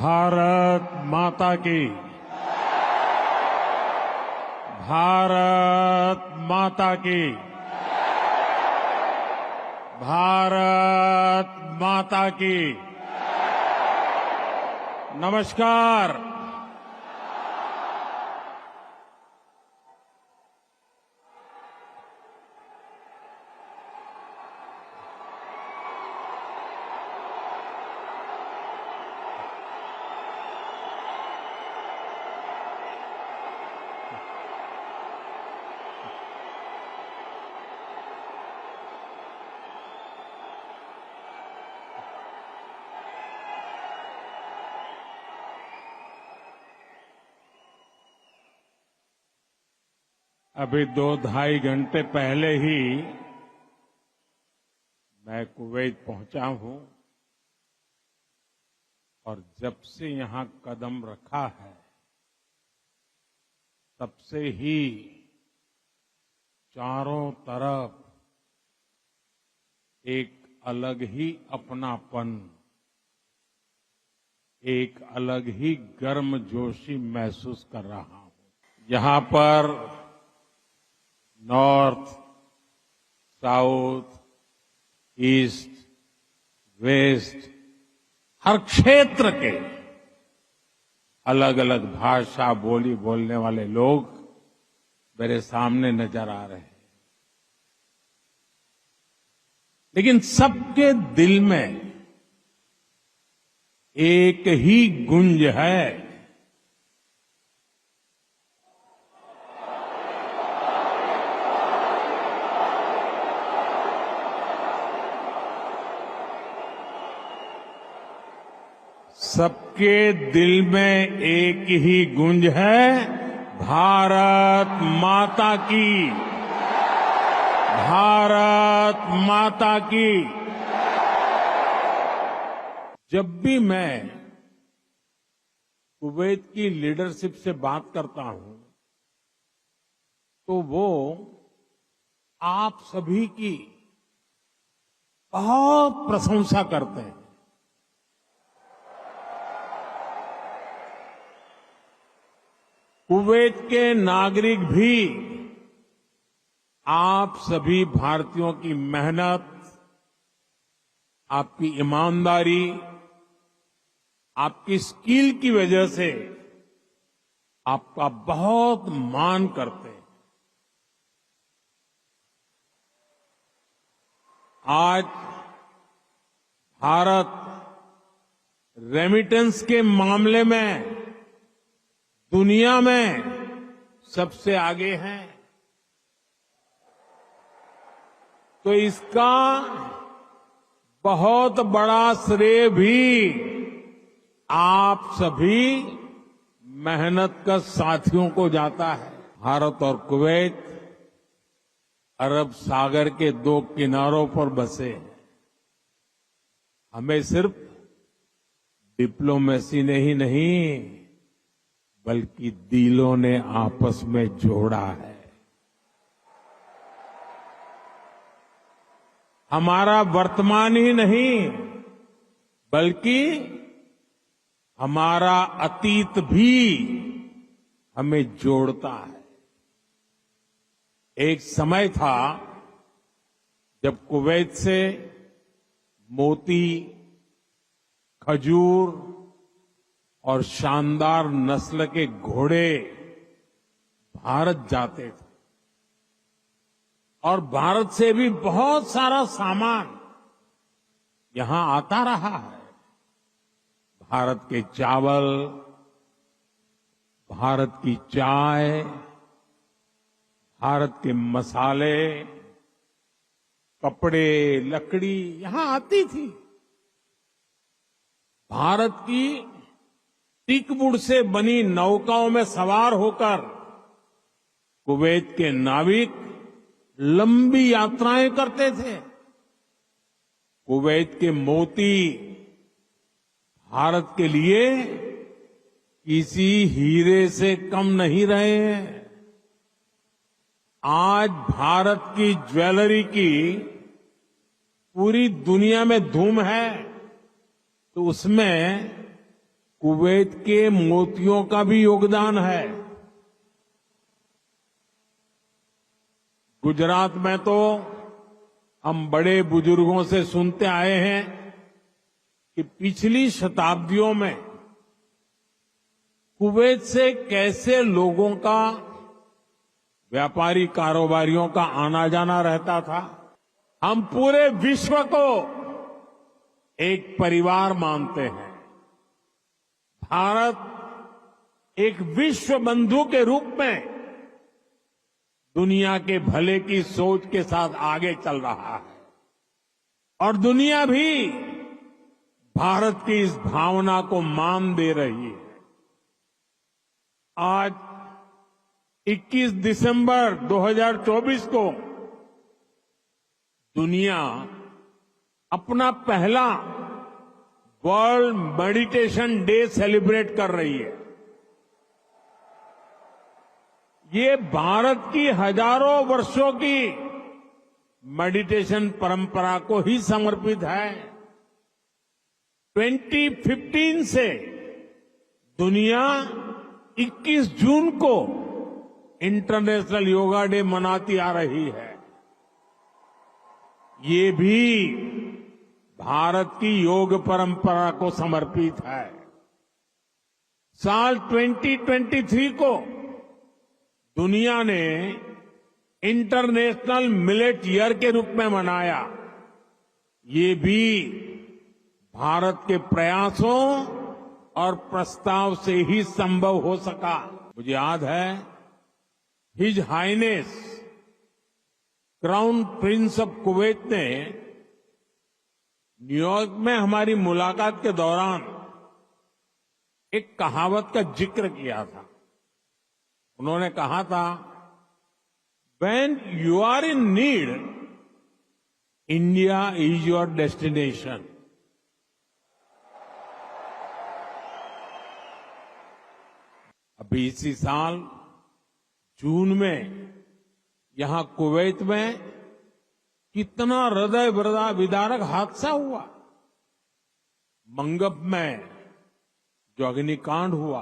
भारत माता की। भारत माता की। भारत माता की। नमस्कार। अभी 2-2.5 घंटे पहले ही मैं कुवैत पहुंचा हूं और जब से यहां कदम रखा है तब से ही चारों तरफ एक अलग ही अपनापन, एक अलग ही गर्मजोशी महसूस कर रहा हूं। यहां पर नॉर्थ, साउथ, ईस्ट, वेस्ट, हर क्षेत्र के अलग अलग भाषा बोली बोलने वाले लोग मेरे सामने नजर आ रहे हैं, लेकिन सबके दिल में एक ही गुंज है। सबके दिल में एक ही गूंज है, भारत माता की। भारत माता की। जब भी मैं कुवैत की लीडरशिप से बात करता हूं तो वो आप सभी की बहुत प्रशंसा करते हैं। कुवैत के नागरिक भी आप सभी भारतीयों की मेहनत, आपकी ईमानदारी, आपकी स्किल की वजह से आपका बहुत मान करते हैं। आज भारत रेमिटेंस के मामले में दुनिया में सबसे आगे है, तो इसका बहुत बड़ा श्रेय भी आप सभी मेहनतकश साथियों को जाता है। भारत और कुवैत अरब सागर के दो किनारों पर बसे हैं। हमें सिर्फ डिप्लोमेसी ने ही नहीं बल्कि दिलों ने आपस में जोड़ा है। हमारा वर्तमान ही नहीं बल्कि हमारा अतीत भी हमें जोड़ता है। एक समय था जब कुवैत से मोती, खजूर और शानदार नस्ल के घोड़े भारत जाते थे और भारत से भी बहुत सारा सामान यहां आता रहा है। भारत के चावल, भारत की चाय, भारत के मसाले, कपड़े, लकड़ी यहां आती थी। भारत की टीकवुड से बनी नौकाओं में सवार होकर कुवैत के नाविक लंबी यात्राएं करते थे। कुवैत के मोती भारत के लिए किसी हीरे से कम नहीं रहे हैं। आज भारत की ज्वेलरी की पूरी दुनिया में धूम है, तो उसमें कुवैत के मोतियों का भी योगदान है। गुजरात में तो हम बड़े बुजुर्गों से सुनते आए हैं कि पिछली शताब्दियों में कुवैत से कैसे लोगों का, व्यापारी कारोबारियों का आना जाना रहता था। हम पूरे विश्व को एक परिवार मानते हैं। भारत एक विश्व बंधु के रूप में दुनिया के भले की सोच के साथ आगे चल रहा है और दुनिया भी भारत की इस भावना को मान दे रही है। आज 21 दिसंबर 2024 को दुनिया अपना पहला वर्ल्ड मेडिटेशन डे सेलिब्रेट कर रही है। ये भारत की हजारों वर्षों की मेडिटेशन परंपरा को ही समर्पित है। 2015 से दुनिया 21 जून को इंटरनेशनल योगा डे मनाती आ रही है। ये भी भारत की योग परंपरा को समर्पित है। साल 2023 को दुनिया ने इंटरनेशनल मिलेट ईयर के रूप में मनाया। ये भी भारत के प्रयासों और प्रस्ताव से ही संभव हो सका। मुझे याद है, his highness crown prince of Kuwait ने न्यूयॉर्क में हमारी मुलाकात के दौरान एक कहावत का जिक्र किया था। उन्होंने कहा था, When you are in need, India is your destination. अभी इसी साल जून में यहां कुवैत में कितना हृदय विदारक हादसा हुआ। मंगब में जो अग्निकांड हुआ,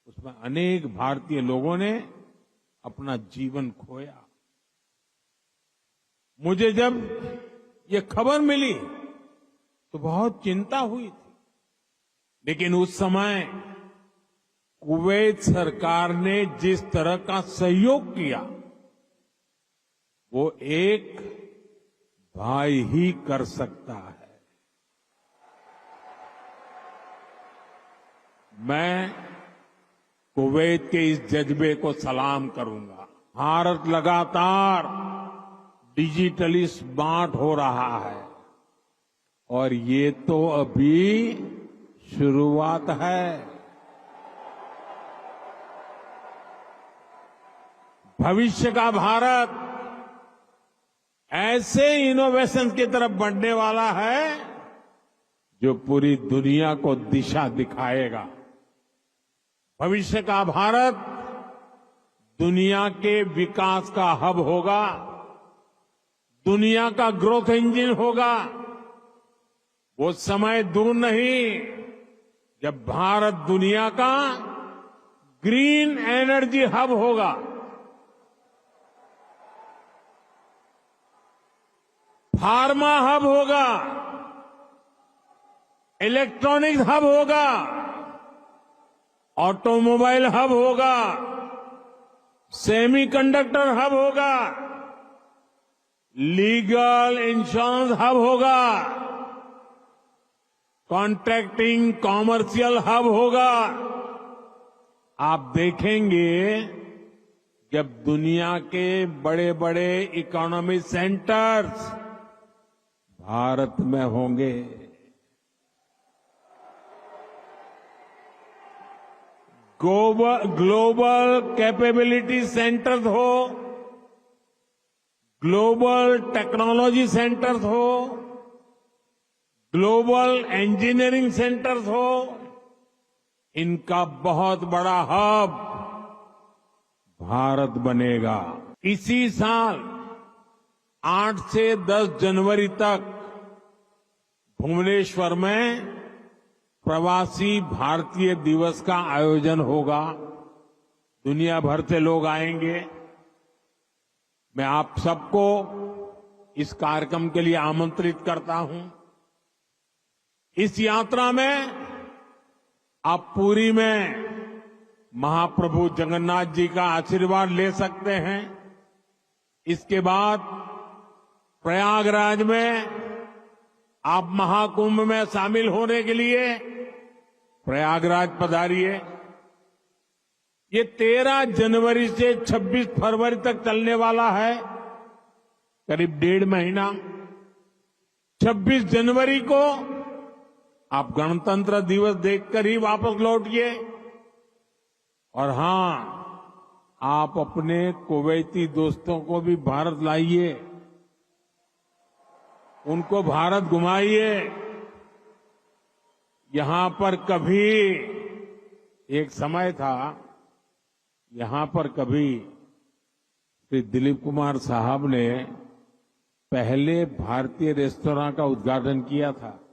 उसमें अनेक भारतीय लोगों ने अपना जीवन खोया। मुझे जब ये खबर मिली तो बहुत चिंता हुई थी, लेकिन उस समय कुवैत सरकार ने जिस तरह का सहयोग किया, वो एक भाई ही कर सकता है। मैं कुवैत के इस जज्बे को सलाम करूंगा। भारत लगातार डिजिटली स्मार्ट हो रहा है और ये तो अभी शुरुआत है। भविष्य का भारत ऐसे इनोवेशन की तरफ बढ़ने वाला है जो पूरी दुनिया को दिशा दिखाएगा। भविष्य का भारत दुनिया के विकास का हब होगा, दुनिया का ग्रोथ इंजन होगा। वो समय दूर नहीं जब भारत दुनिया का ग्रीन एनर्जी हब होगा। फार्मा हब होगा, इलेक्ट्रॉनिक्स हब होगा, ऑटोमोबाइल हब होगा, सेमीकंडक्टर हब होगा, लीगल इंश्योरेंस हब होगा, कॉन्ट्रैक्टिंग कॉमर्शियल हब होगा। आप देखेंगे जब दुनिया के बड़े बड़े इकोनॉमिक सेंटर्स भारत में होंगे। ग्लोबल कैपेबिलिटी सेंटर्स हो, ग्लोबल टेक्नोलॉजी सेंटर्स हो, ग्लोबल इंजीनियरिंग सेंटर्स हो, इनका बहुत बड़ा हब भारत बनेगा। इसी साल 8 से 10 जनवरी तक भुवनेश्वर में प्रवासी भारतीय दिवस का आयोजन होगा। दुनिया भर से लोग आएंगे। मैं आप सबको इस कार्यक्रम के लिए आमंत्रित करता हूं। इस यात्रा में आप पुरी में महाप्रभु जगन्नाथ जी का आशीर्वाद ले सकते हैं। इसके बाद प्रयागराज में आप महाकुंभ में शामिल होने के लिए प्रयागराज पधारिए। ये 13 जनवरी से 26 फरवरी तक चलने वाला है, करीब 1.5 महीना। 26 जनवरी को आप गणतंत्र दिवस देखकर ही वापस लौटिए। और हां, आप अपने कुवैती दोस्तों को भी भारत लाइए, उनको भारत घुमाइए। यहां पर कभी एक समय था, यहां पर कभी श्री दिलीप कुमार साहब ने पहले भारतीय रेस्तरां का उद्घाटन किया था।